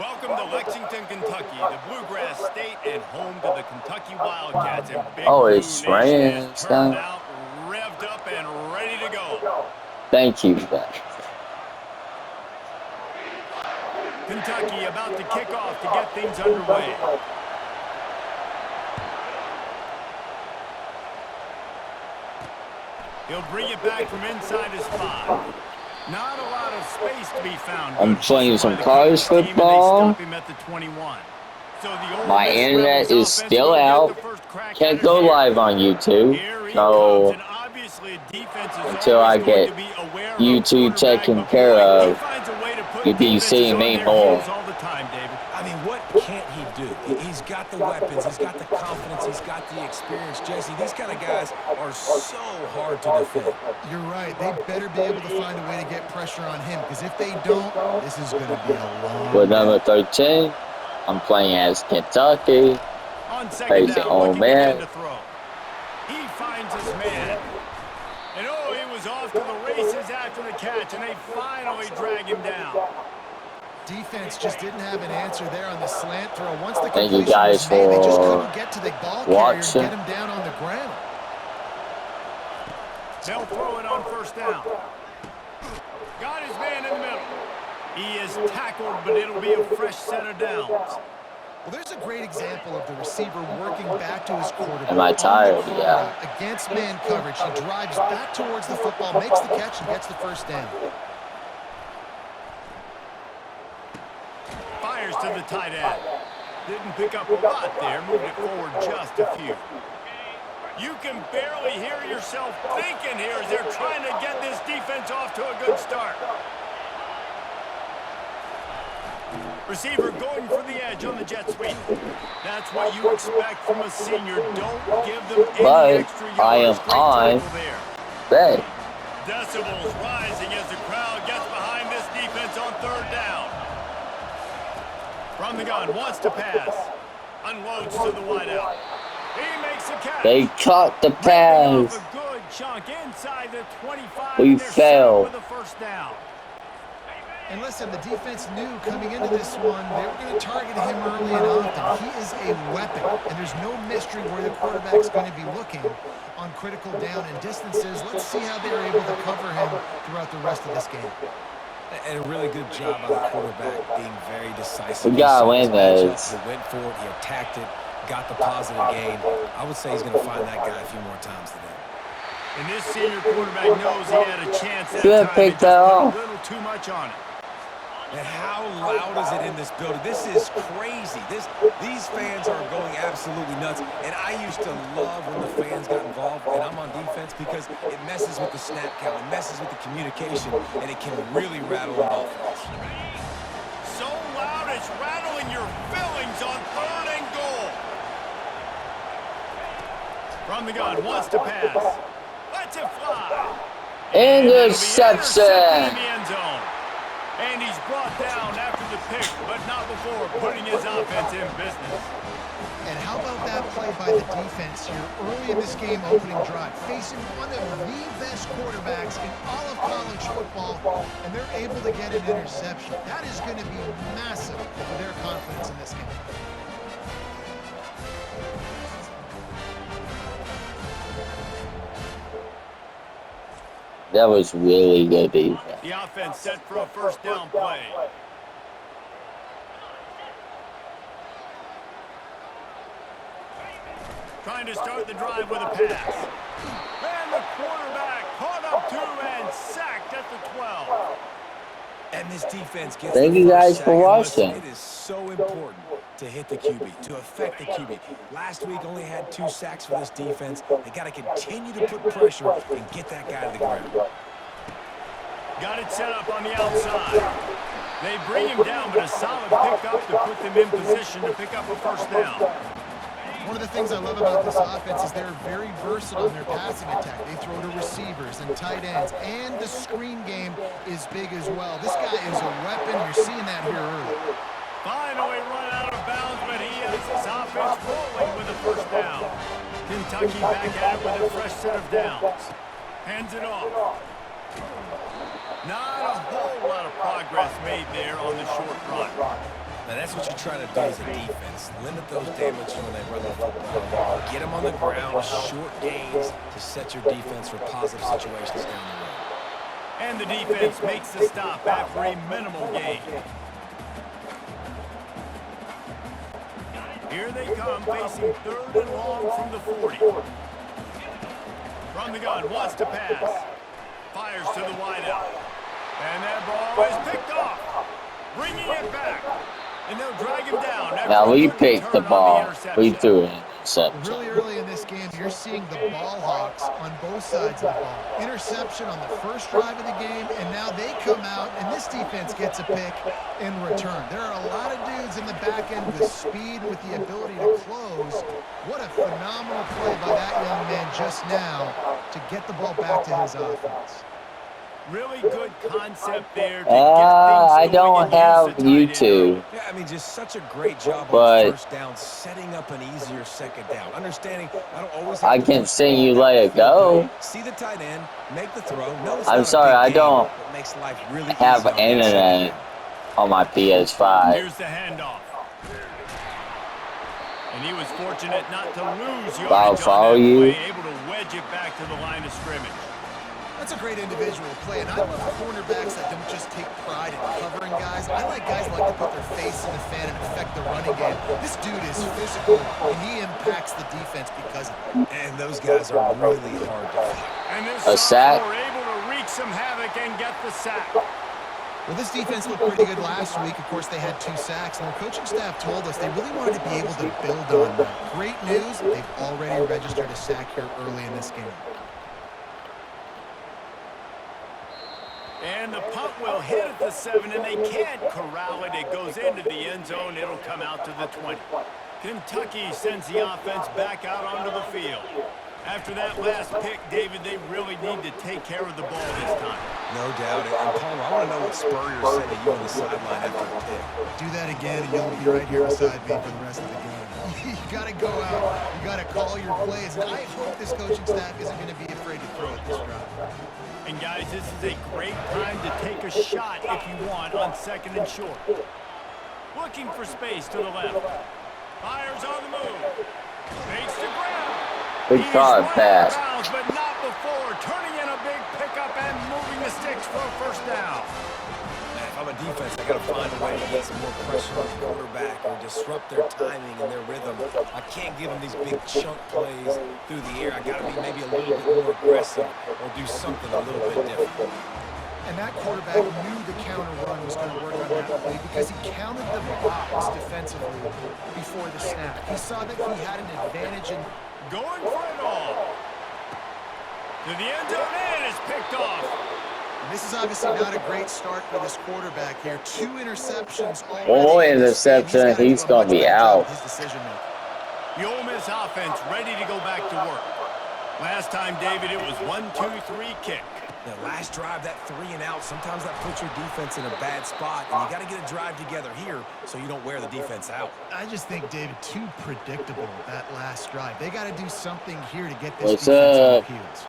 Welcome to Lexington, Kentucky, the Bluegrass State and home to the Kentucky Wildcats. And Big Oh, Blue it's Nation raining is and turned stuff. out, revved up, and ready to go. Thank you, guys. Kentucky about to kick off to get things underway. He'll bring it back from inside his 5. Not a lot of space to be found. I'm playing some college football. My internet is still out. Can't go live on YouTube. So until I get YouTube taken care of, you'll be seeing me more. I mean, what can't he do? He's got the weapons, he's got the confidence, he's got the experience. Jesse, these kind of guys are so hard to defend. You're right. They better be able to find a way to get pressure on him, because if they don't, this is going to be a long With number 13, I'm playing as Kentucky. Facing Ole Miss. He finds his man. And oh, he was off to the races after the catch, and they finally drag him down. Defense just didn't have an answer there on the slant throw. Once the Thank you completion guys was made, they just for couldn't get to the ball carrier and get him down on the ground. They'll throw it on first down. Got his man in the middle. He is tackled, but it'll be a fresh set of downs. Well, there's a great example of the receiver working back to his quarterback. Am I tired? Yeah. Against man coverage, he drives back towards the football, makes the catch, and gets the first down. Fires to the tight end. Didn't pick up a lot there. Moved it forward just a few. You can barely hear yourself thinking here as they're trying to get this defense off to a good start. Receiver going for the edge on the jet sweep. That's what you expect from a senior. Don't give them any extra yards. I am on bet. Decibels rising as the crowd gets behind this defense on third down. From the gun, wants to pass. Unloads to the wideout. He makes a catch. They caught the pass. A good chunk inside the 25. We fell. With a first down. And listen, the defense knew coming into this one, they were going to target him early and often. He is a weapon, and there's no mystery where the quarterback's going to be looking on critical down and distances. Let's see how they're able to cover him throughout the rest of this game. And a really good job by the quarterback being very decisive. We gotta win this. He went for it, he attacked it, got the positive gain. I would say he's going to find that guy a few more times today. And this senior quarterback knows he had a chance that Should time. pick that off. A little too much on it. And how loud is it in this building? This is crazy. These fans are going absolutely nuts. And I used to love when the fans got involved, and I'm on defense, because it messes with the snap count, it messes with the communication, and it can really rattle an offense. So loud it's rattling your fillings on third and goal. From the gun, wants to pass. Lets it fly. Interception. And he's brought down after the pick, but not before putting his offense in business. And how about that play by the defense here early in this game opening drive, facing one of the best quarterbacks in all of college football, and they're able to get an interception. That is going to be massive for their confidence in this game. That was really good defense. The offense set for a first down play. Trying to start the drive with a pass. And the quarterback caught up to and sacked at the 12. And this defense gets Thank you guys for watching. It is so important to hit the QB, to affect the QB. Last week only had 2 sacks for this defense. They got to continue to put pressure and get that guy to the ground. Got it set up on the outside. They bring him down, but a solid pickup to put them in position to pick up a first down. One of the things I love about this offense is they're very versatile in their passing attack. They throw to receivers and tight ends, and the screen game is big as well. This guy is a weapon. You're seeing that here early. Finally run out of bounds, but he has his offense rolling with a first down. Kentucky back at it with a fresh set of downs. Hands it off. Not a whole lot of progress made there on the short run. Now, that's what you try to do as a defense. Limit those damages when they run the football. Get them on the ground, short gains to set your defense for positive situations down the road. And the defense makes the stop after a minimal gain. Here they come, facing 3rd and long from the 40. From the gun, wants to pass. Fires to the wideout. And that ball is picked off. Bringing it back. And they'll drag him down. Now we picked the ball. We threw it. Really early in this game, you're seeing the ball hawks on both sides of the ball. Interception on the first drive of the game, and now they come out, and this defense gets a pick in return. There are a lot of dudes in the back end with speed, with the ability to close. What a phenomenal play by that young man just now to get the ball back to his offense. Really good concept there. I don't have YouTube. Yeah, I mean, just such a great job on first down, setting up an easier second down. Understanding, I don't always. I can see you let it go. See the tight end, make the throw. No, I'm sorry, I don't have internet on my PS5. Here's the handoff. And he was fortunate not to lose yardage I'll follow on that you. play, able to wedge it back to the line of scrimmage. That's a great individual play, and I love cornerbacks that don't just take pride in covering guys. I like guys that like to put their face in the fan and affect the running game. This dude is physical, and he impacts the defense because of it. And those guys are really hard to fight. And this A sack. were able to wreak some havoc and get the sack. Well, this defense looked pretty good last week. Of course, they had 2 sacks, and their coaching staff told us they really wanted to be able to build on that. Great news, they've already registered a sack here early in this game. And the punt will hit at the 7, and they can't corral it. It goes into the end zone. It'll come out to the 20. Kentucky sends the offense back out onto the field. After that last pick, David, they really need to take care of the ball this time. No doubt. And, Palmer, I want to know what Spurrier said to you on the sideline after the pick. Do that again, and you'll be right here beside me for the rest of the game. You got to go out. You got to call your plays. And I hope this coaching staff isn't going to be afraid to throw at this drive. And, guys, this is a great time to take a shot if you want on 2nd and short. Looking for space to the left. Fires on the move. Makes the grab. Big card pass. But not before. Turning in a big pickup and moving the sticks for a first down. Man, if I'm a defense, I got to find a way to get some more pressure on the quarterback or disrupt their timing and their rhythm. I can't give them these big chunk plays through the air. I got to be maybe a little bit more aggressive or do something a little bit different. And that quarterback knew the counter run was going to work on that play because he counted the box defensively before the snap. He saw that he had an advantage in going for it all. To the end zone, and it's picked off. And this is obviously not a great start for this quarterback here. 2 interceptions already. One more interception, he's going to be out. His decision-making. The Ole Miss offense ready to go back to work. Last time, David, it was 1-2-3 kick. The last drive, that 3 and out, sometimes that puts your defense in a bad spot, and you got to get a drive together here so you don't wear the defense out. I just think, David, too predictable, that last drive. They got to do something here to get this What's defense on up? the heels.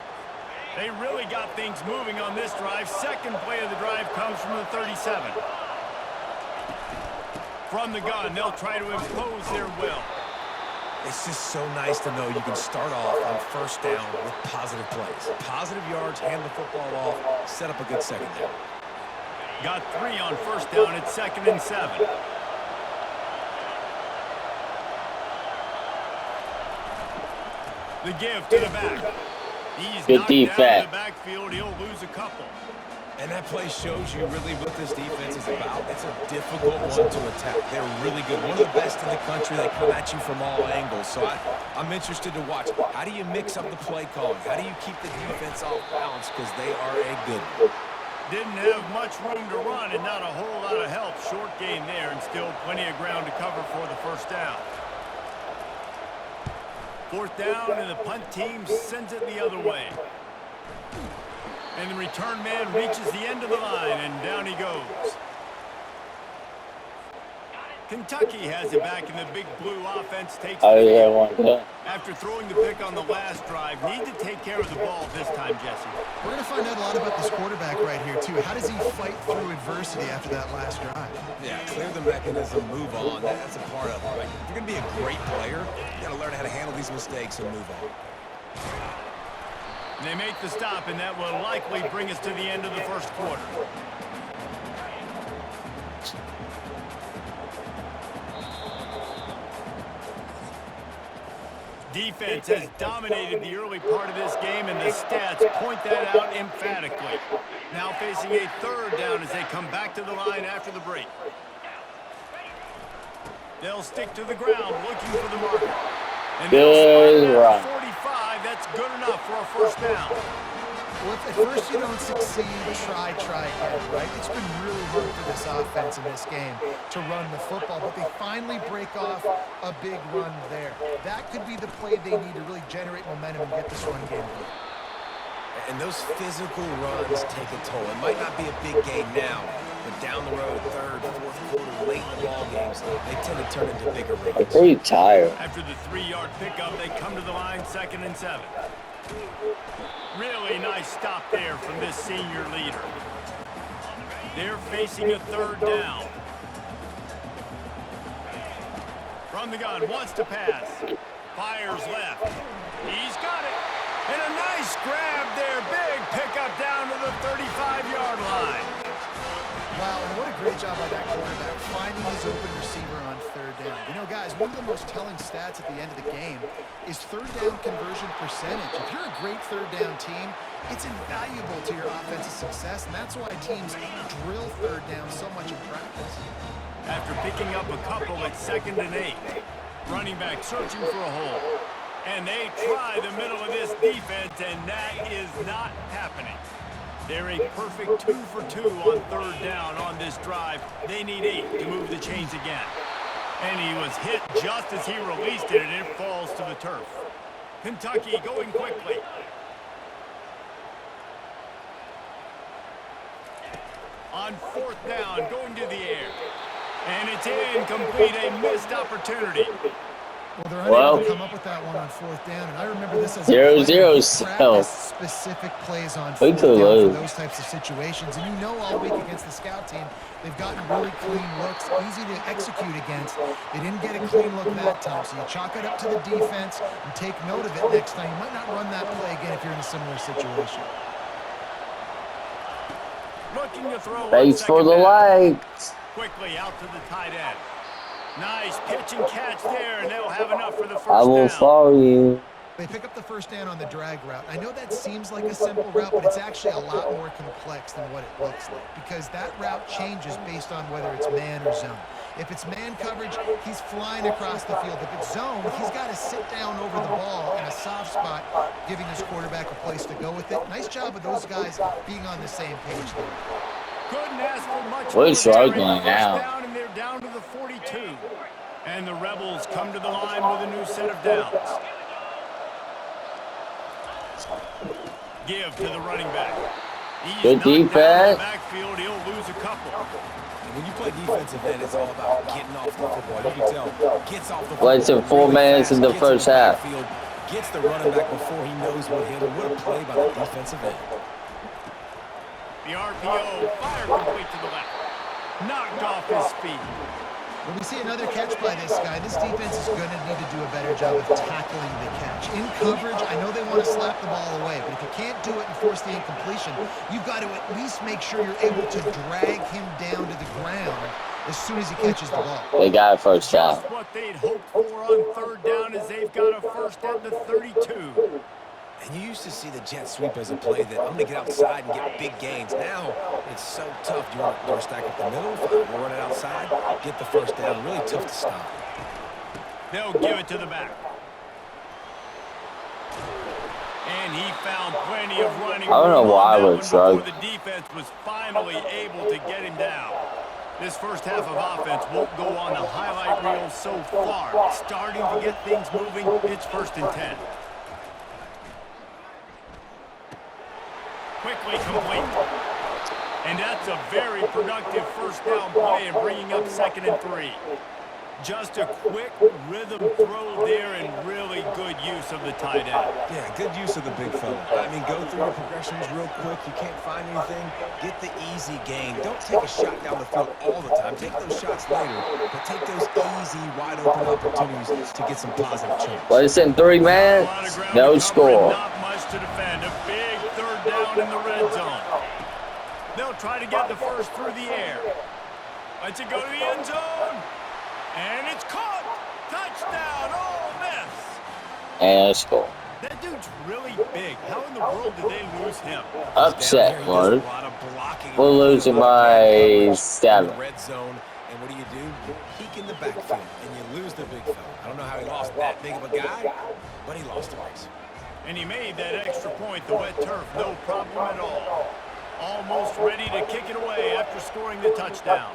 They really got things moving on this drive. Second play of the drive comes from the 37. From the gun, they'll try to impose their will. It's just so nice to know you can start off on first down with positive plays. Positive yards, hand the football off, set up a good second down. Got 3 on first down at 2nd and 7. The give to the back. He's Good knocked down defense. in the backfield. He'll lose a couple. And that play shows you really what this defense is about. It's a difficult one to attack. They're really good. One of the best in the country. They come at you from all angles. So I'm interested to watch. How do you mix up the play calling? How do you keep the defense off balance? Because they are a good one. Didn't have much room to run and not a whole lot of help. Short game there and still plenty of ground to cover for the first down. 4th down and the punt team sends it the other way. And the return man reaches the end of the line, and down he goes. Kentucky has it back, and the big blue offense takes Oh, the yeah, field. one good. After throwing the pick on the last drive, need to take care of the ball this time, Jesse. We're going to find out a lot about this quarterback right here, too. How does he fight through adversity after that last drive? Yeah, clear the mechanism, move on. That's a part of it, right? If you're going to be a great player, you got to learn how to handle these mistakes and move on. And they make the stop, and that will likely bring us to the end of the first quarter. Defense has dominated the early part of this game, and the stats point that out emphatically. Now facing a third down as they come back to the line after the break. They'll stick to the ground looking for the marker. And Good run. 45, that's good enough for a first down. Well, if at first you don't succeed, try again, right? It's been really hard for this offense in this game to run the football, but they finally break off a big run there. That could be the play they need to really generate momentum and get this run game going. And those physical runs take a toll. It might not be a big game now, but down the road, third, fourth quarter, late in the ball games, they tend to turn into bigger runs. I'm pretty tired. After the 3-yard pickup, they come to the line 2nd and 7. Really nice stop there from this senior leader. They're facing a third down. From the gun, wants to pass. Fires left. He's got it. And a nice grab there. Big pickup down to the 35-yard line. Wow, and what a great job by that quarterback, finding his open receiver on third down. You know, guys, one of the most telling stats at the end of the game is third down conversion percentage. If you're a great third down team, it's invaluable to your offensive success, and that's why teams drill third down so much in practice. After picking up a couple at 2nd and 8, running back searching for a hole. And they try the middle of this defense, and that is not happening. They're a perfect 2 for 2 on third down on this drive. They need 8 to move the chains again. And he was hit just as he released it, and it falls to the turf. Kentucky going quickly. On 4th down, going to the air. And it's incomplete, a missed opportunity. Well, they're unable to come up with that one on 4th down, and I remember this as 0-0 practice specific plays on 4th down for those types of situations. And you know all week against the scout team, they've gotten really clean looks, easy to execute against. They didn't get a clean look that time, so you chalk it up to the defense and take note of it next time. You might not run that play again if you're in a similar situation. Looking to throw. Thanks for the likes. Quickly out to the tight end. Nice pitch and catch there, and they'll have enough for the first I will down. follow you. They pick up the first down on the drag route. I know that seems like a simple route, but it's actually a lot more complex than what it looks like because that route changes based on whether it's man or zone. If it's man coverage, he's flying across the field. If it's zone, he's got to sit down over the ball in a soft spot, giving his quarterback a place to go with it. Nice job of those guys being on the same page there. Couldn't ask for much. We're struggling now. Down, and they're down to the 42. And the Rebels come to the line with a new set of downs. Give to the running back. He's Good defense. Backfield, he'll lose a couple. When you play defensive end, it's all about getting off the football. You can tell, gets off the football. Less than 4 minutes in the first half. Gets the running back before he knows what hit him. What a play by the defensive end. The RPO, fire complete to the left. Knocked off his feet. When we see another catch by this guy, this defense is going to need to do a better job of tackling the catch. In coverage, I know they want to slap the ball away, but if you can't do it and force the incompletion, you've got to at least make sure you're able to drag him down to the ground as soon as he catches the ball. They got a first down. Just what they'd hoped for on third down is they've got a first at the 32. And you used to see the jet sweep as a play that I'm going to get outside and get big gains. Now, it's so tough. You want to stack up the middle, we'll run it outside, get the first down. Really tough to stop. They'll give it to the back. And he found plenty of running room. I don't know why on that we're one struggling. before the defense was finally able to get him down. This first half of offense won't go on the highlight reel so far. Starting to get things moving, it's 1st and 10. Quickly complete. And that's a very productive first down play and bringing up 2nd and 3. Just a quick rhythm throw there and really good use of the tight end. Yeah, good use of the big fella. I mean, go through your progressions real quick. You can't find anything. Get the easy gain. Don't take a shot down the field all the time. Take those shots later, but take those easy, wide-open opportunities to get some positive change. Let's in 3 minutes. No score. Not much to defend. A big third down in the red zone. They'll try to get the first through the air. Let's it go to the end zone. And it's caught. Touchdown, Ole Miss. And a score. That dude's really big. How in the world did they lose him? Upset, Mark. We're losing by 7. Red zone, and what do? You peek in the backfield, and you lose the big fella. I don't know how he lost that big of a guy, but he lost a race. And he made that extra point, the wet turf, no problem at all. Almost ready to kick it away after scoring the touchdown.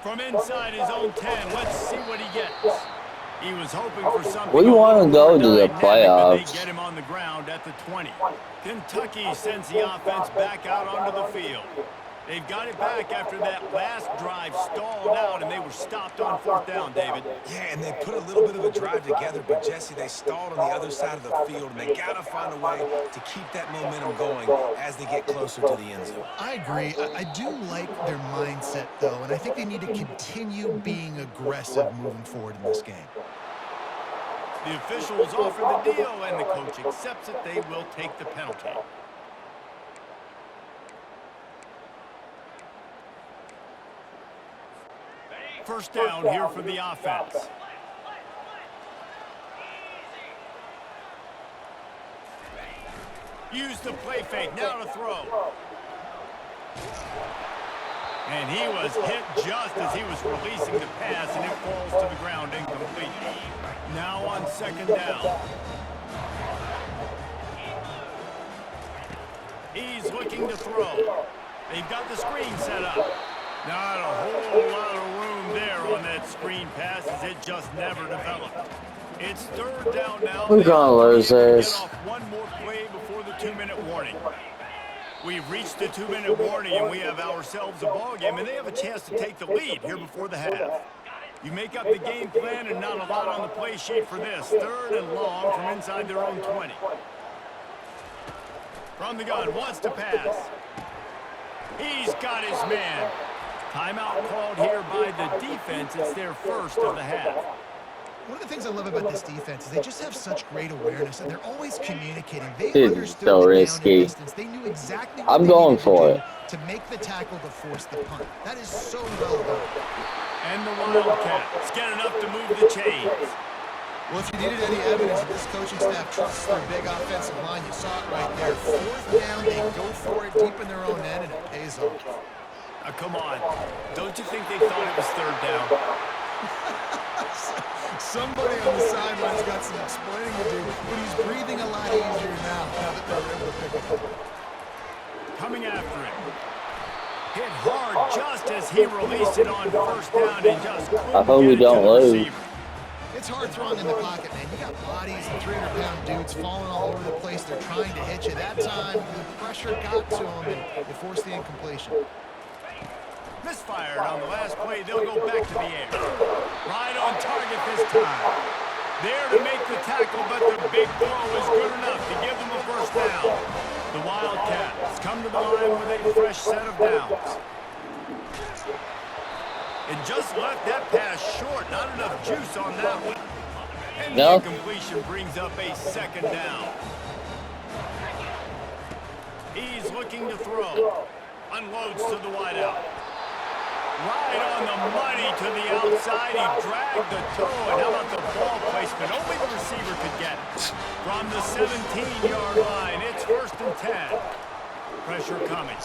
From inside his own 10, let's see what he gets. He was hoping for something. We want to go to the playoffs. They get him on the ground at the 20. Kentucky sends the offense back out onto the field. They've got it back after that last drive stalled out, and they were stopped on 4th down, David. Yeah, and they put a little bit of a drive together, but, Jesse, they stalled on the other side of the field, and they got to find a way to keep that momentum going as they get closer to the end zone. I agree. I do like their mindset, though, and I think they need to continue being aggressive moving forward in this game. The officials offer the deal, and the coach accepts it. They will take the penalty. First down here for the offense. Use the play fake. Now to throw. And he was hit just as he was releasing the pass, and it falls to the ground incomplete. Now on 2nd down. He's looking to throw. They've got the screen set up. Not a whole lot of room there on that screen pass, as it just never developed. It's 3rd down now. We're gonna lose this. Get off one more play before the 2-minute warning. We've reached the 2-minute warning, and we have ourselves a ball game, and they have a chance to take the lead here before the half. You make up the game plan, and not a lot on the play sheet for this. 3rd and long from inside their own 20. From the gun, wants to pass. He's got his man. Timeout called here by the defense. It's their first of the half. One of the things I love about this defense is they just have such great awareness, and they're always communicating. They It's understood so the risky. down and distance. They knew exactly what I'm they going needed for to it. do to make the tackle to force the punt. That is so well done. And the Wildcats get enough to move the chains. Well, if you needed any evidence that this coaching staff trusts their big offensive line, you saw it right there. 4th down, they go for it deep in their own end, and it pays off. Come on. Don't you think they thought it was 3rd down? Somebody on the sidelines got some explaining to do, but he's breathing a lot easier now that they're able to pick it up. Coming after him. Hit hard just as he released it on 1st down and just I hope we don't lose. It's hard throwing in the pocket, man. You got bodies and 300-pound dudes falling all over the place. They're trying to hit you. That time, the pressure got to him, and it forced the incompletion. Misfired on the last play. They'll go back to the air. Right on target this time. There to make the tackle, but the big throw is good enough to give them a first down. The Wildcats come to the line with a fresh set of downs. It just left that pass short. Not enough juice on that one. And the incompletion brings up a 2nd down. He's looking to throw. Unloads to the wideout. Right on the money to the outside. He dragged the toe. And how about the ball placement? Only the receiver could get it. From the 17-yard line, it's 1st and 10. Pressure coming.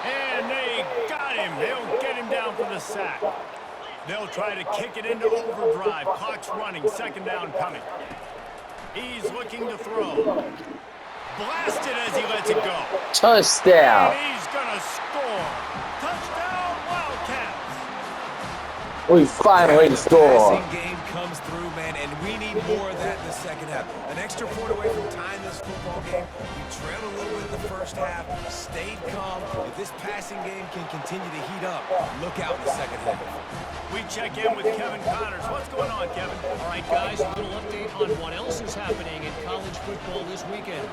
And they got him. They'll get him down for the sack. They'll try to kick it into overdrive. Clock's running. 2nd down coming. He's looking to throw. Blasted as he lets it go. Touchdown. And he's going to score. Touchdown, Wildcats. We finally score. Passing game comes through, man, and we need more of that in the 2nd half. An extra point away from tying this football game. We trailed a little bit in the 1st half, stayed calm. If this passing game can continue to heat up, look out in the 2nd half. We check in with Kevin Connors. What's going on, Kevin? All right, guys, a little update on what else is happening in college football this weekend.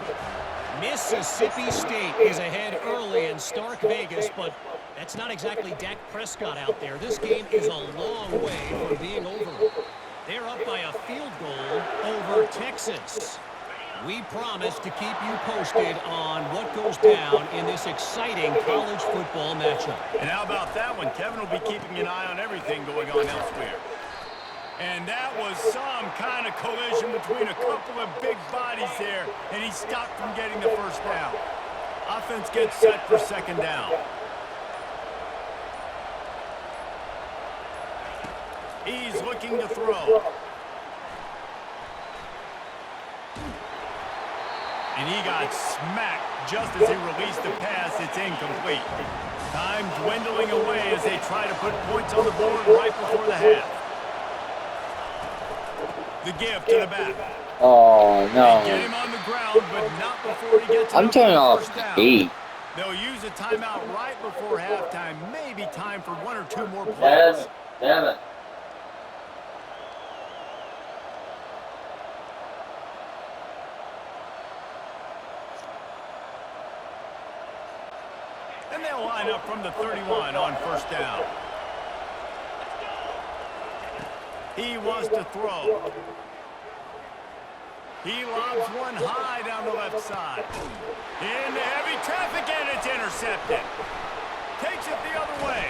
Mississippi State is ahead early in Stark Vegas, but that's not exactly Dak Prescott out there. This game is a long way from being over. They're up by a field goal over Texas. We promise to keep you posted on what goes down in this exciting college football matchup. And how about that one? Kevin will be keeping an eye on everything going on elsewhere. And that was some kind of collision between a couple of big bodies there, and he stopped from getting the first down. Offense gets set for second down. He's looking to throw. And he got smacked just as he released the pass. It's incomplete. Time dwindling away as they try to put points on the board right before the half. The give to the back. Oh, no. They get him on the ground, but not before he gets I'm turning off down. E. They'll use a timeout right before halftime. Maybe time for one or two more plays. Damn it. And they'll line up from the 31 on first down. He wants to throw. He lobs one high down the left side. Into heavy traffic, and it's intercepted. Takes it the other way.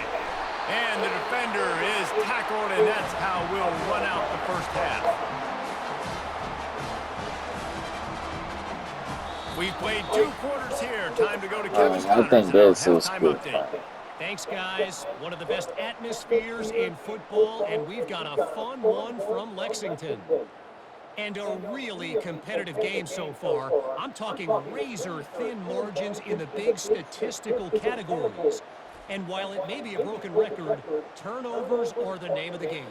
And the defender is tackled, and that's how we'll run out the first half. We've played 2 quarters here. Time to go to Kevin Connors. I think this is good. Thanks, guys. One of the best atmospheres in football, and we've got a fun one from Lexington. And a really competitive game so far. I'm talking razor-thin margins in the big statistical categories. And while it may be a broken record, turnovers are the name of the game.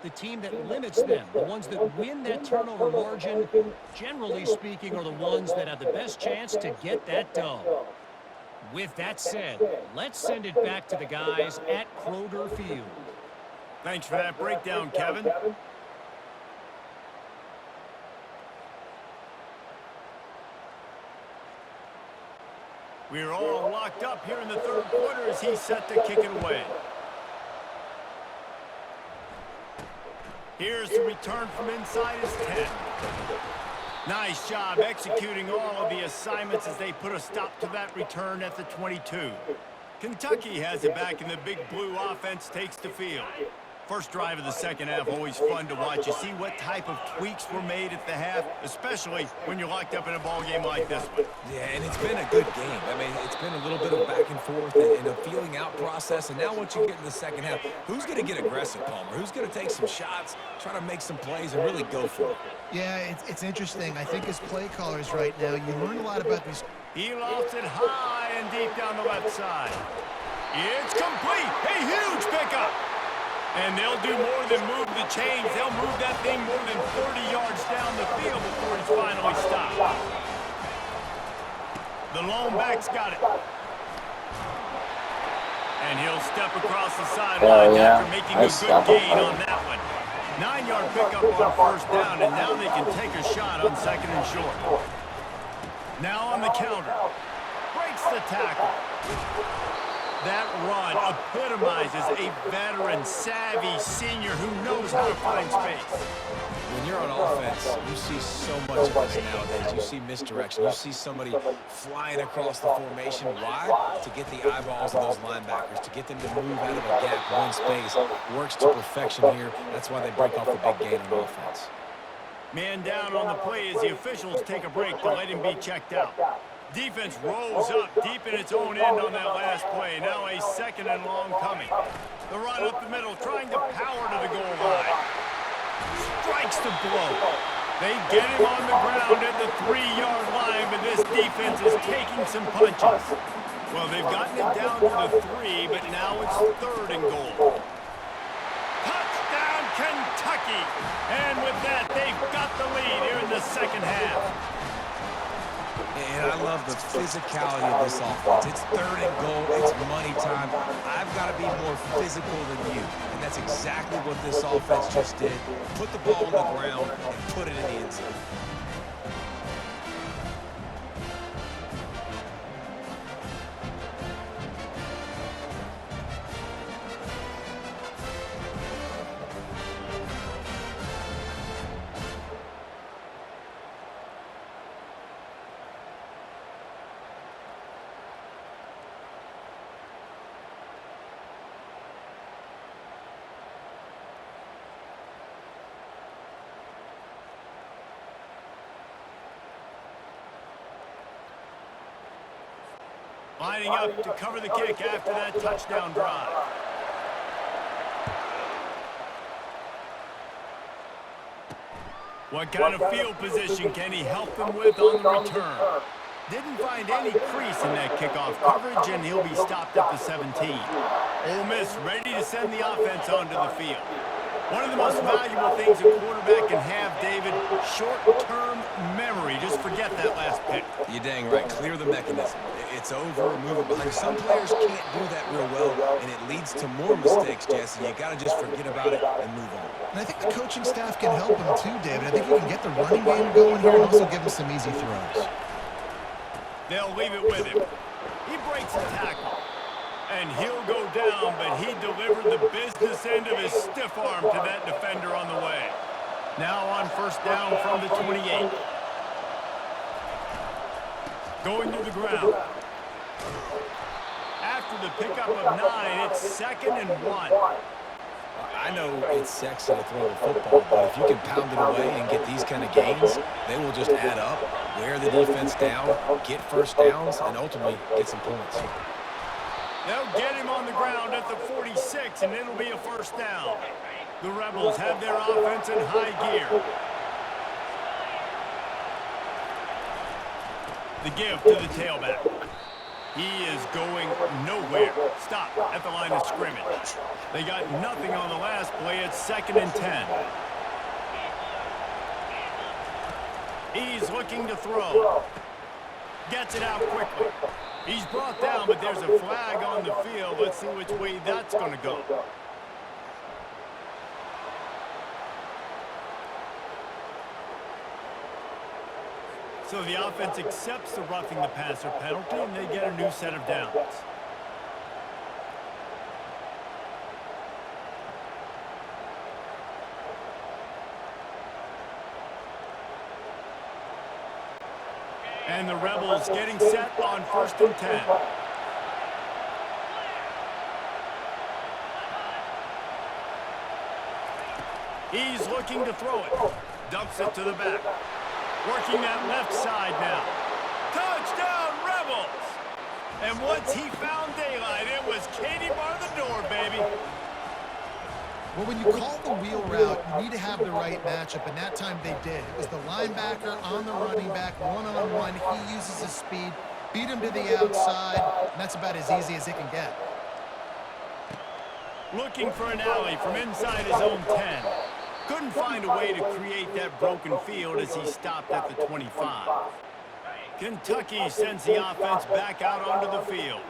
The team that limits them, the ones that win that turnover margin, generally speaking, are the ones that have the best chance to get that dub. With that said, let's send it back to the guys at Kroger Field. Thanks for that breakdown, Kevin. We're all locked up here in the third quarter as he's set to kick it away. Here's the return from inside his 10. Nice job executing all of the assignments as they put a stop to that return at the 22. Kentucky has it back, and the big blue offense takes the field. First drive of the second half, always fun to watch. You see what type of tweaks were made at the half, especially when you're locked up in a ball game like this one. Yeah, and it's been a good game. I mean, it's been a little bit of back and forth and a feeling out process. And now once you get in the second half, who's going to get aggressive, Palmer? Who's going to take some shots, try to make some plays, and really go for it? Yeah, it's interesting. I think as play callers right now, you learn a lot about these. He lofts it high and deep down the left side. It's complete. A huge pickup. And they'll do more than move the chains. They'll move that thing more than 40 yards down the field before it's finally stopped. The lone back's got it. And he'll step across the sideline after making a good gain on that one. 9-yard pickup on first down, and now they can take a shot on second and short. Now on the counter. Breaks the tackle. That run epitomizes a veteran, savvy senior who knows how to find space. When you're on offense, you see so much of this nowadays. You see misdirection. You see somebody flying across the formation. Why? To get the eyeballs of those linebackers, to get them to move out of a gap, win space. Works to perfection here. That's why they break off the big gain on offense. Man down on the play as the officials take a break to let him be checked out. Defense rolls up deep in its own end on that last play. Now a second and long coming. The run up the middle, trying to power to the goal line. Strikes the blow. They get him on the ground at the 3-yard line, but this defense is taking some punches. Well, they've gotten it down to the 3, but now it's third and goal. Touchdown, Kentucky! And with that, they've got the lead here in the second half. And I love the physicality of this offense. It's 3rd and goal. It's money time. I've got to be more physical than you. And that's exactly what this offense just did. Put the ball on the ground and put it in the end zone. Lining up to cover the kick after that touchdown drive. What kind of field position can he help them with on the return? Didn't find any crease in that kickoff coverage, and he'll be stopped at the 17. Ole Miss ready to send the offense onto the field. One of the most valuable things a quarterback can have, David, short-term memory. Just forget that last pick. You're dang right. Clear the mechanism. It's over, move it behind. Some players can't do that real well, and it leads to more mistakes, Jesse. You got to just forget about it and move on. And I think the coaching staff can help him too, David. I think you can get the running game going here and also give him some easy throws. They'll leave it with him. He breaks the tackle. And he'll go down, but he delivered the business end of his stiff arm to that defender on the way. Now on 1st down from the 28. Going to the ground. After the pickup of 9, it's 2nd and 1. I know it's sexy to throw the football, but if you can pound it away and get these kind of gains, they will just add up, wear the defense down, get 1st downs, and ultimately get some points. They'll get him on the ground at the 46, and it'll be a 1st down. The Rebels have their offense in high gear. The give to the tailback. He is going nowhere. Stop at the line of scrimmage. They got nothing on the last play. It's 2nd and 10. He's looking to throw. Gets it out quickly. He's brought down, but there's a flag on the field. Let's see which way that's going to go. So the offense accepts the roughing the passer penalty, and they get a new set of downs. And the Rebels getting set on 1st and 10. He's looking to throw it. Dumps it to the back. Working that left side now. Touchdown, Rebels! And once he found daylight, it was Katie bar the door, baby. Well, when you call the wheel route, you need to have the right matchup, and that time they did. It was the linebacker on the running back, one-on-one. He uses his speed, beat him to the outside, and that's about as easy as it can get. Looking for an alley from inside his own 10. Couldn't find a way to create that broken field as he stopped at the 25. Kentucky sends the offense back out onto the field.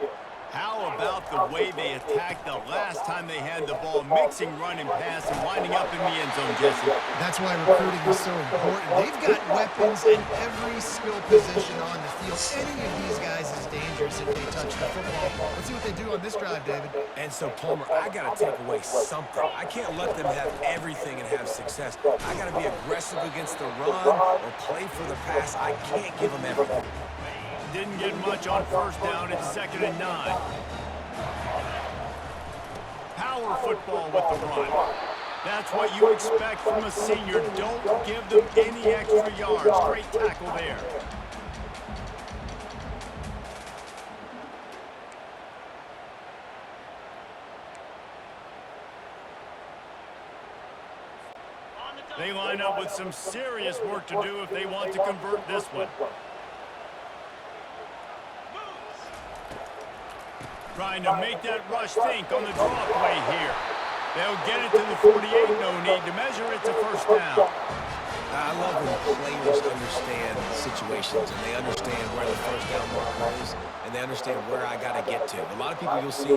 How about the way they attacked the last time they had the ball, mixing run and pass and winding up in the end zone, Jesse? That's why recruiting is so important. They've got weapons in every skill position on the field. Any of these guys is dangerous if they touch the football. Let's see what they do on this drive, David. And so, Palmer, I got to take away something. I can't let them have everything and have success. I got to be aggressive against the run or play for the pass. I can't give them everything. Didn't get much on 1st down. It's 2nd and 9. Power football with the run. That's what you expect from a senior. Don't give them any extra yards. Great tackle there. They line up with some serious work to do if they want to convert this one. Trying to make that rush think on the draw play here. They'll get it to the 48, no need to measure. It's a 1st down. I love when players understand situations and they understand where the first down marker is and they understand where I got to get to. A lot of people you'll see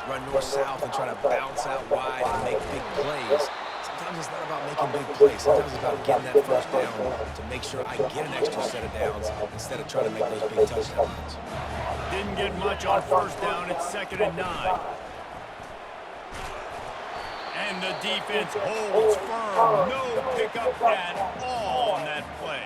run north-south and try to bounce out wide and make big plays. Sometimes it's not about making big plays. Sometimes it's about getting that first down to make sure I get an extra set of downs instead of trying to make those big touchdown runs. Didn't get much on first down. It's 2nd and 9. And the defense holds firm. No pickup at all on that play.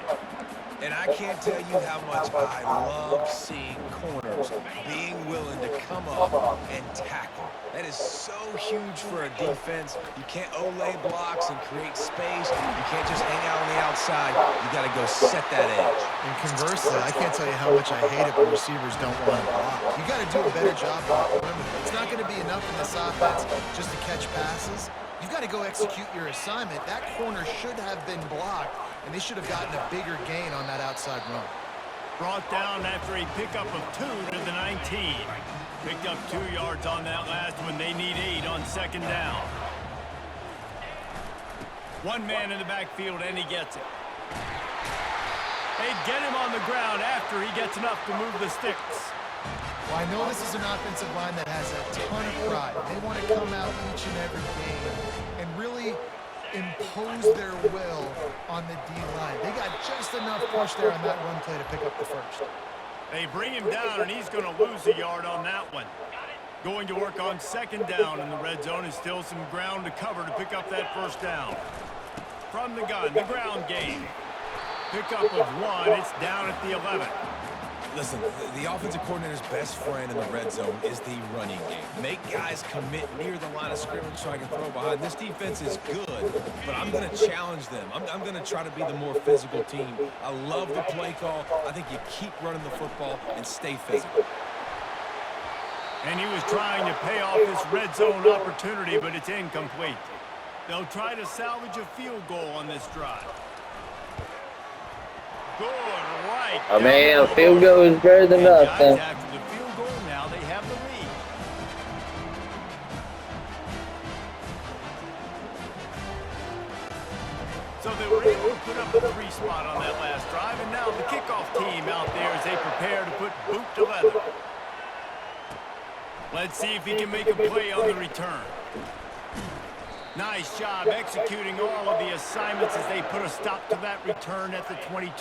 And I can't tell you how much I love seeing corners being willing to come up and tackle. That is so huge for a defense. You can't olay blocks and create space. You can't just hang out on the outside. You got to go set that edge. And conversely, I can't tell you how much I hate it when receivers don't want to block. You got to do a better job on the perimeter. It's not going to be enough in this offense just to catch passes. You've got to go execute your assignment. That corner should have been blocked, and they should have gotten a bigger gain on that outside run. Brought down after a pickup of 2 to the 19. Picked up 2 yards on that last one. They need 8 on 2nd down. One man in the backfield, and he gets it. They get him on the ground after he gets enough to move the sticks. Well, I know this is an offensive line that has a ton of pride. They want to come out each and every game and really impose their will on the D-line. They got just enough push there on that run play to pick up the first. They bring him down, and he's going to lose a yard on that one. Going to work on 2nd down in the red zone is still some ground to cover to pick up that first down. From the gun, the ground game. Pickup of 1. It's down at the 11. Listen, the offensive coordinator's best friend in the red zone is the running game. Make guys commit near the line of scrimmage so I can throw behind. This defense is good, but I'm going to challenge them. I'm going to try to be the more physical team. I love the play call. I think you keep running the football and stay physical. And he was trying to pay off this red zone opportunity, but it's incomplete. They'll try to salvage a field goal on this drive. Good, right. I mean, a field goal is better than nothing. After the field goal, now they have the lead. So they were able to put up a 3 spot on that last drive, and now the kickoff team out there as they prepare to put boot to leather. Let's see if he can make a play on the return. Nice job executing all of the assignments as they put a stop to that return at the 22.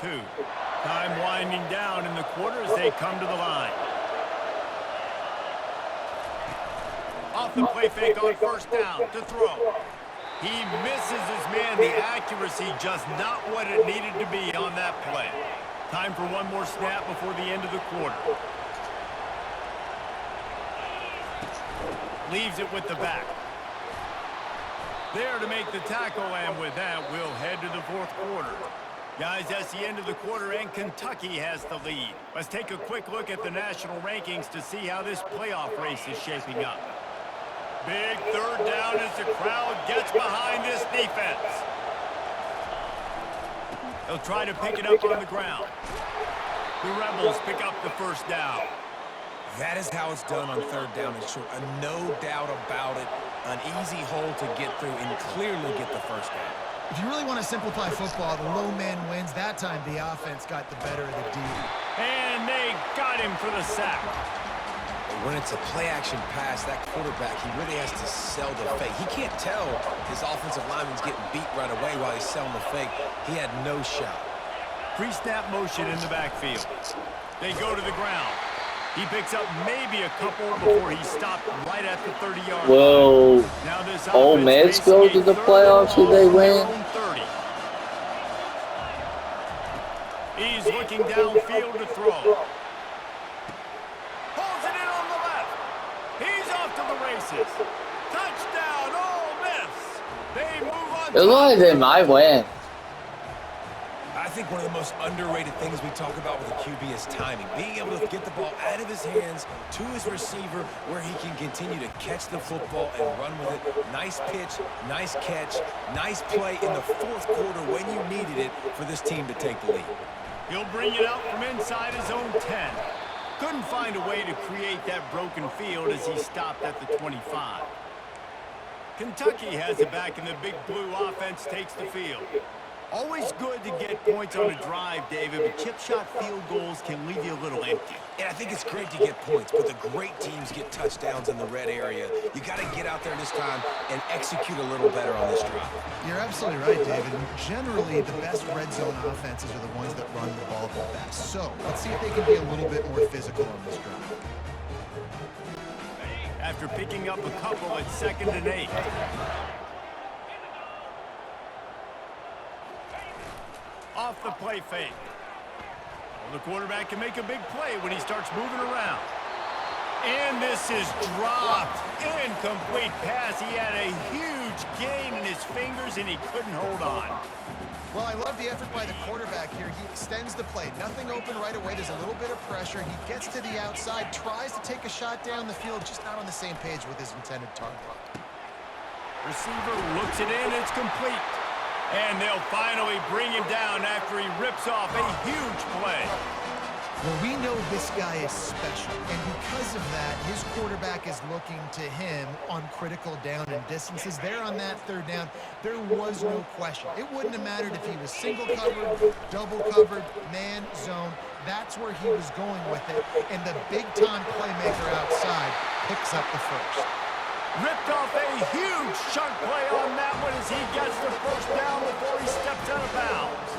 Time winding down in the quarter as they come to the line. Off the play fake on first down to throw. He misses his man. The accuracy just not what it needed to be on that play. Time for one more snap before the end of the quarter. Leaves it with the back. There to make the tackle, and with that, we'll head to the 4th quarter. Guys, that's the end of the quarter, and Kentucky has the lead. Let's take a quick look at the national rankings to see how this playoff race is shaping up. Big 3rd down as the crowd gets behind this defense. They'll try to pick it up on the ground. The Rebels pick up the first down. That is how it's done on 3rd down and short. No doubt about it. An easy hole to get through and clearly get the first down. If you really want to simplify football, the low man wins. That time, the offense got the better of the D. And they got him for the sack. When it's a play-action pass, that quarterback, he really has to sell the fake. He can't tell his offensive lineman's getting beat right away while he's selling the fake. He had no shot. Pre-snap motion in the backfield. They go to the ground. He picks up maybe a couple before he stopped right at the 30-yard line. Will Ole Miss go to the playoffs if they win? He's looking downfield to throw. Pulls it in on the left. He's off to the races. Touchdown, Ole Miss. They move on. A lot of them might win. I think one of the most underrated things we talk about with a QB is timing. Being able to get the ball out of his hands to his receiver where he can continue to catch the football and run with it. Nice pitch, nice catch, nice play in the 4th quarter when you needed it for this team to take the lead. He'll bring it out from inside his own 10. Couldn't find a way to create that broken field as he stopped at the 25. Kentucky has it back, and the Big Blue offense takes the field. Always good to get points on a drive, David, but chip shot field goals can leave you a little empty. And I think it's great to get points, but the great teams get touchdowns in the red area. You got to get out there this time and execute a little better on this drive. You're absolutely right, David. Generally, the best red zone offenses are the ones that run the ball the best. So let's see if they can be a little bit more physical on this drive. After picking up a couple at 2nd and 8. Off the play fake. The quarterback can make a big play when he starts moving around. And this is dropped. Incomplete pass. He had a huge gain in his fingers, and he couldn't hold on. Well, I love the effort by the quarterback here. He extends the play. Nothing open right away. There's a little bit of pressure. He gets to the outside, tries to take a shot down the field, just not on the same page with his intended target. Receiver looks it in. It's complete. And they'll finally bring him down after he rips off a huge play. Well, we know this guy is special, and because of that, his quarterback is looking to him on critical down and distances. There on that 3rd down, there was no question. It wouldn't have mattered if he was single covered, double covered, man, zone. That's where he was going with it, and the big-time playmaker outside picks up the first. Ripped off a huge chunk play on that one as he gets the first down before he steps out of bounds.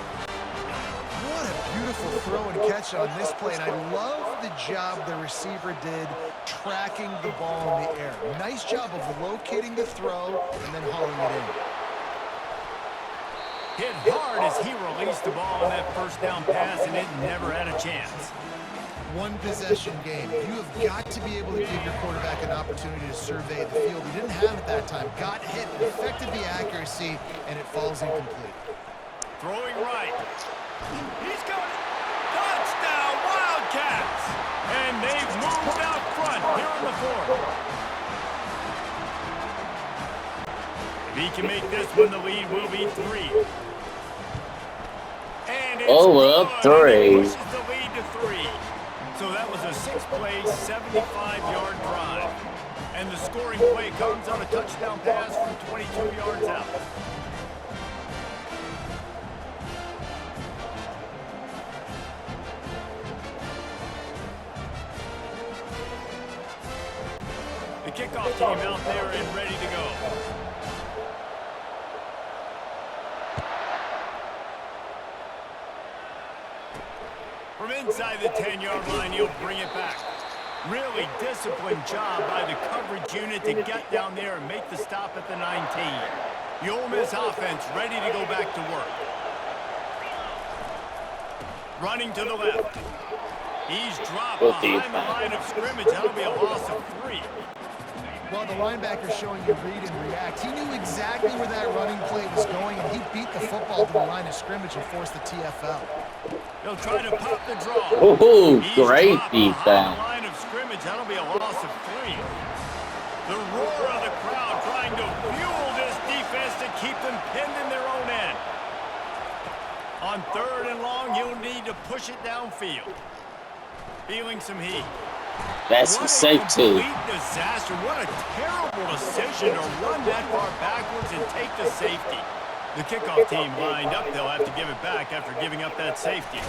What a beautiful throw and catch on this play, and I love the job the receiver did tracking the ball in the air. Nice job of locating the throw and then hauling it in. Hit hard as he released the ball on that first down pass, and it never had a chance. One possession game. You have got to be able to give your quarterback an opportunity to survey the field. He didn't have it that time. Got hit, affected the accuracy, and it falls incomplete. Throwing right. He's got it. Touchdown, Wildcats! And they've moved out front here in the 4th. If he can make this one, the lead will be 3. And it's we're up 3. Pushes the lead to 3. So that was a 6-play, 75-yard drive. And the scoring play comes on a touchdown pass from 22 yards out. The kickoff team out there and ready to go. From inside the 10-yard line, he'll bring it back. Really disciplined job by the coverage unit to get down there and make the stop at the 19. The Ole Miss offense ready to go back to work. Running to the left. He's dropped behind the line of scrimmage. That'll be a loss of 3. Well, the linebacker's showing you read and react. He knew exactly where that running play was going, and he beat the football to the line of scrimmage and forced the TFL. He'll try to pop the draw. Ooh, great defense. The line of scrimmage. That'll be a loss of 3. The roar of the crowd trying to fuel this defense to keep them pinned in their own end. On 3rd and long, he'll need to push it downfield. Feeling some heat. That's a safety. What a complete disaster. What a terrible decision to run that far backwards and take the safety. The kickoff team lined up. They'll have to give it back after giving up that safety.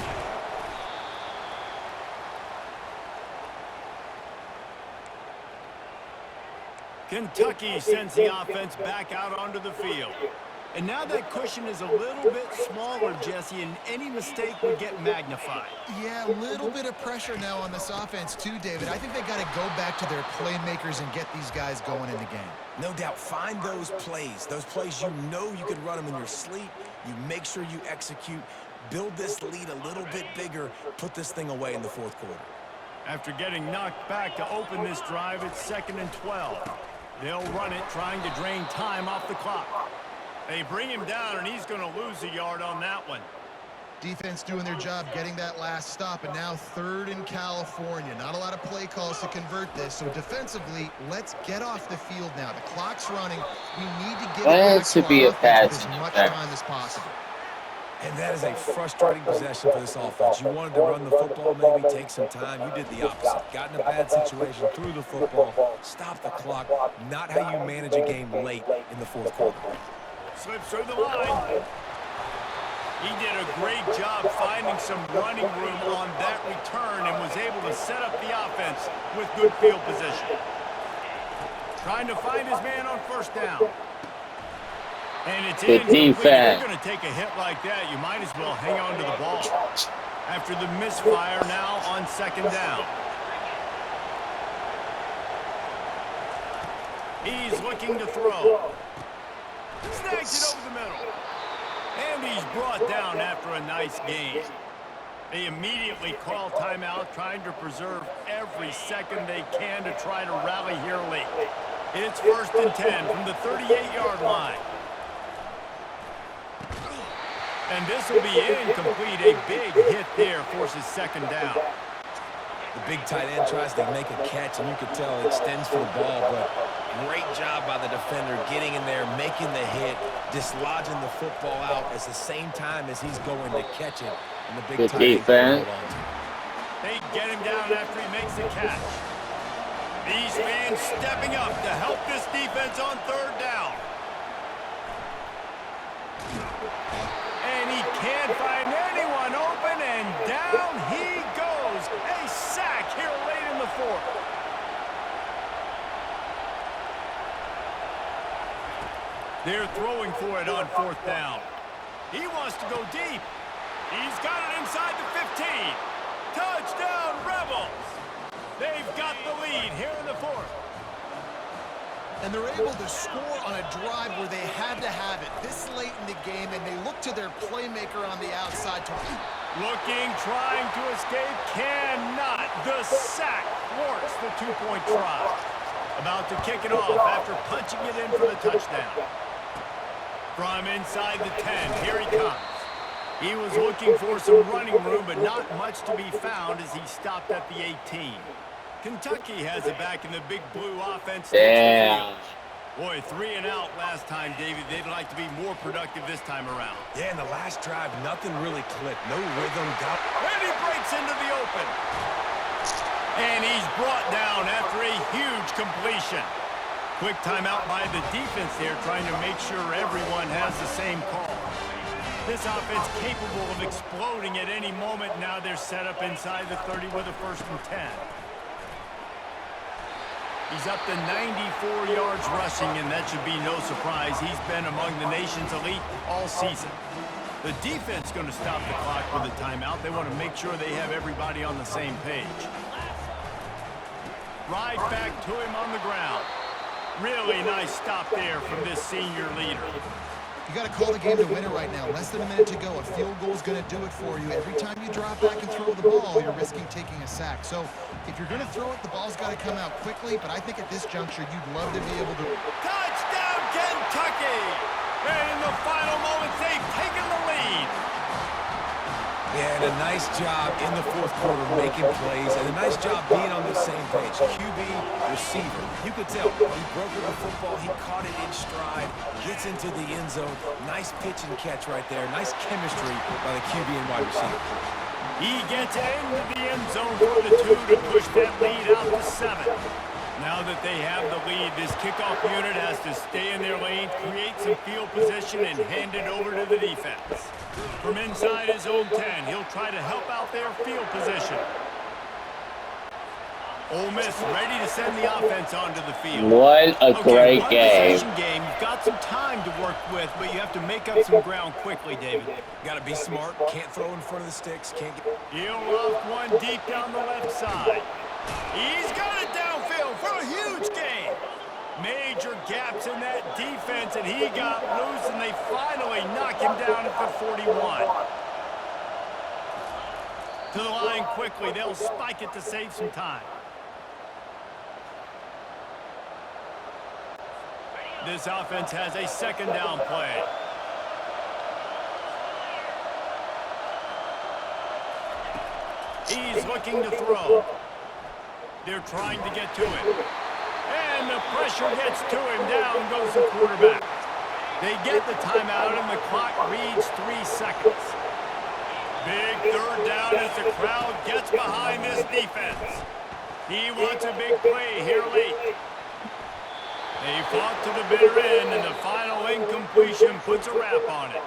Kentucky sends the offense back out onto the field. And now that cushion is a little bit smaller, Jesse, and any mistake would get magnified. Yeah, a little bit of pressure now on this offense too, David. I think they got to go back to their playmakers and get these guys going in the game. No doubt. Find those plays you know you could run them in your sleep. You make sure you execute. Build this lead a little bit bigger. Put this thing away in the 4th quarter. After getting knocked back to open this drive, it's 2nd and 12. They'll run it, trying to drain time off the clock. They bring him down, and he's going to lose a yard on that one. Defense doing their job, getting that last stop, and now 3rd in California. Not a lot of play calls to convert this, so defensively, let's get off the field now. The clock's running. We need to get it to be a pass as much time as possible. And that is a frustrating possession for this offense. You wanted to run the football, maybe take some time. You did the opposite. Got in a bad situation, threw the football, stopped the clock. Not how you manage a game late in the 4th quarter. Slips through the line. He did a great job finding some running room on that return and was able to set up the offense with good field position. Trying to find his man on first down. And it's incomplete. If you're going to take a hit like that, you might as well hang on to the ball. After the misfire, now on second down. He's looking to throw. Snags it over the middle. And he's brought down after a nice gain. They immediately call timeout, trying to preserve every second they can to try to rally here late. It's 1st and 10 from the 38-yard line. And this will be incomplete. A big hit there forces second down. The big tight end tries to make a catch, and you can tell it extends for the ball, but great job by the defender getting in there, making the hit, dislodging the football out at the same time as he's going to catch it. And the big tight end hold on to it. They get him down after he makes the catch. These fans stepping up to help this defense on third down. And he can't find anyone open, and down he goes. A sack here late in the fourth. They're throwing for it on fourth down. He wants to go deep. He's got it inside the 15. Touchdown, Rebels. They've got the lead here in the fourth. And they're able to score on a drive where they had to have it this late in the game, and they look to their playmaker on the outside to... Looking, trying to escape, cannot. The sack thwarts the two-point try. About to kick it off after punching it in for the touchdown. From inside the 10, here he comes. He was looking for some running room, but not much to be found as he stopped at the 18. Kentucky has it back in the big blue offense. Yeah. Boy, 3 and out last time, David. They'd like to be more productive this time around. Yeah, in the last drive, nothing really clicked. No rhythm. And he breaks into the open. And he's brought down after a huge completion. Quick timeout by the defense there, trying to make sure everyone has the same call. This offense capable of exploding at any moment. Now they're set up inside the 30 with a 1st and 10. He's up to 94 yards rushing, and that should be no surprise. He's been among the nation's elite all season. The defense going to stop the clock with a timeout. They want to make sure they have everybody on the same page. Right back to him on the ground. Really nice stop there from this senior leader. You got to call the game to win it right now. Less than a minute to go. A field goal is going to do it for you. Every time you drop back and throw the ball, you're risking taking a sack. So if you're going to throw it, the ball's got to come out quickly. But I think at this juncture, you'd love to be able to... Touchdown, Kentucky! And in the final moments, they've taken the lead. Yeah, and a nice job in the fourth quarter making plays, and a nice job being on the same page. QB, receiver. You could tell he broke the football, he caught it in stride, gets into the end zone. Nice pitch and catch right there. Nice chemistry by the QB and wide receiver. He gets into the end zone for the 2 to push that lead out to 7. Now that they have the lead, this kickoff unit has to stay in their lane, create some field position, and hand it over to the defense. From inside his own 10, he'll try to help out their field position. Ole Miss ready to send the offense onto the field. What a great game. You've got some time to work with, but you have to make up some ground quickly, David. Got to be smart. Can't throw in front of the sticks. Can't get... He'll rough one deep down the left side. He's got it downfield for a huge gain. Major gaps in that defense, and he got loose, and they finally knock him down at the 41. To the line quickly. They'll spike it to save some time. This offense has a 2nd down play. He's looking to throw. They're trying to get to him. And the pressure gets to him. Down goes the quarterback. They get the timeout, and the clock reads 3 seconds. Big 3rd down as the crowd gets behind this defense. He wants a big play here late. They fought to the bitter end, and the final incompletion puts a wrap on it.